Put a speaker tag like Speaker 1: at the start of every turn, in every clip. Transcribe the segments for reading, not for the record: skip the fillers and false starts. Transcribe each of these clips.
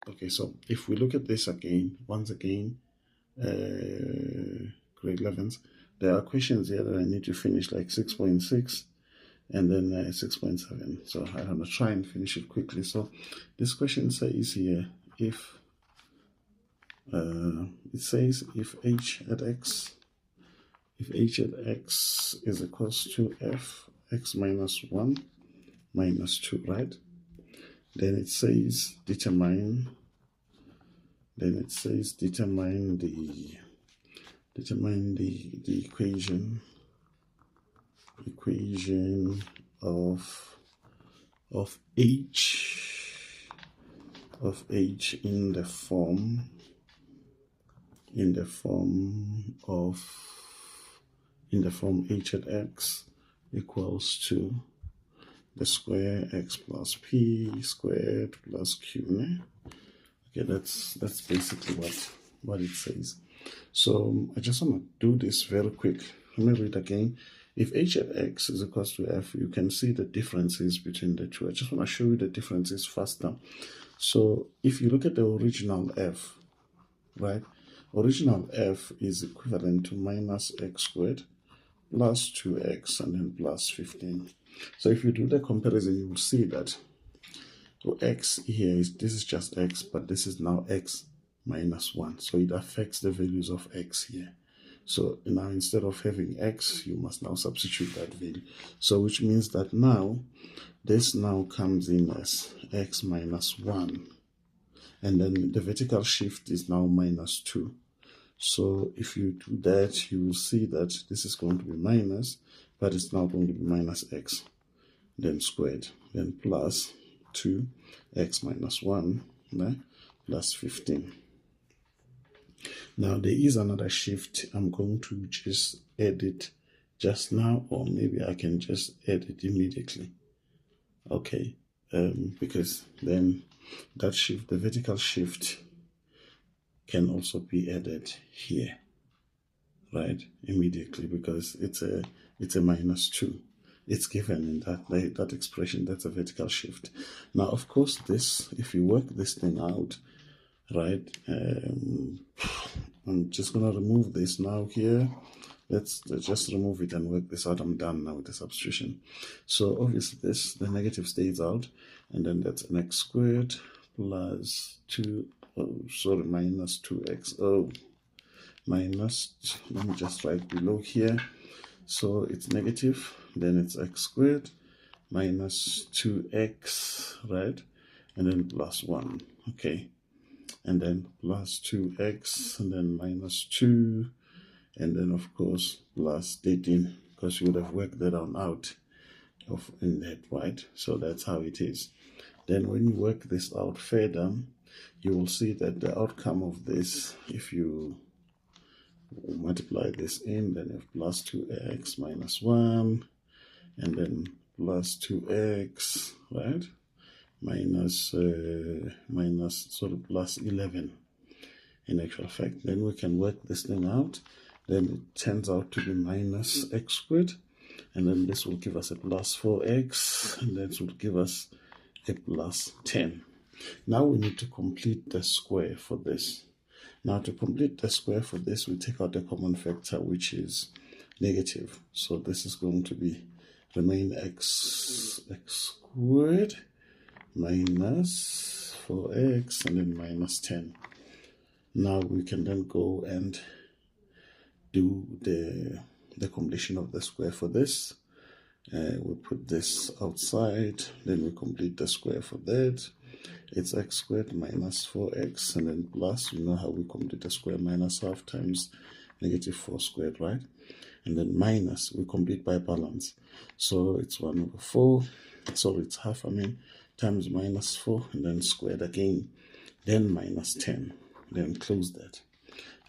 Speaker 1: Okay, so if we look at this again, once again, grade 11s, there are questions here that I need to finish, like 6.6 and then 6.7. So I'm going to try and finish it quickly. So this question says here, if it says if h at x is equals to f x minus 1 minus 2, right? Then it says determine the equation of h in the form h at x equals to the square x plus p squared plus q. Okay, that's basically what it says. So I just want to do this very quick. Let me read again. If h at x is equals to f, you can see the differences between the two. I just want to show you the differences faster. So if you look at the original f, right? Original f is equivalent to minus x squared plus 2x and then plus 15. So if you do the comparison, you will see that x here this is just x, but this is now x minus 1. So it affects the values of x here. So now instead of having x, you must now substitute that value. So which means that now this now comes in as x minus 1. And then the vertical shift is now minus 2. So if you do that, you will see that this is going to be minus, but it's now going to be minus x, then squared, then plus 2x minus 1, right, plus 15. Now there is another shift. I'm going to just add it just now, or maybe I can just add it immediately. Okay, because then that shift, the vertical shift, can also be added here, right, immediately, because it's a minus 2. It's given in that expression. That's a vertical shift. Now, of course, this, if you work this thing out, right, I'm just going to remove this now here. Let's just remove it and work this out. I'm done now with the substitution. So obviously the negative stays out, and then that's an x squared plus minus 2x. Minus, let me just write below here. So it's negative, then it's x squared minus 2x, right? And then plus 1, okay? And then plus 2x, and then minus 2, and then of course plus 13, because you would have worked that out in that, right? So that's how it is. Then when you work this out further, you will see that the outcome of this, if you multiply this in, then you have plus 2x minus 1, and then plus 2x, right, minus plus 11 in actual fact. Then we can work this thing out. Then it turns out to be minus x squared, and then this will give us a plus 4x, and this will give us a plus 10. Now we need to complete the square for this. Now to complete the square for this, we take out the common factor, which is negative. So this is going to remain x squared minus 4x and then minus 10. Now we can then go and do the completion of the square for this. We put this outside, then we complete the square for that. It's x squared minus 4x and then plus, you know how we complete the square, minus half times negative 4 squared, right? And then minus, we complete by balance. So it's 1 over 4, so it's half, times minus 4, and then squared again, then minus 10, then close that.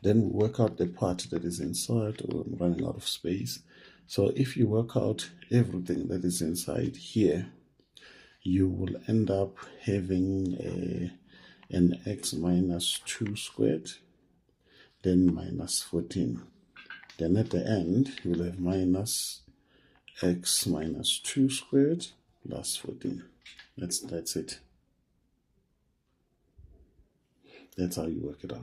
Speaker 1: Then we work out the part that is inside. I'm running out of space. So if you work out everything that is inside here, you will end up having an x minus 2 squared, then minus 14. Then at the end, you will have minus x minus 2 squared plus 14. That's it. That's how you work it out.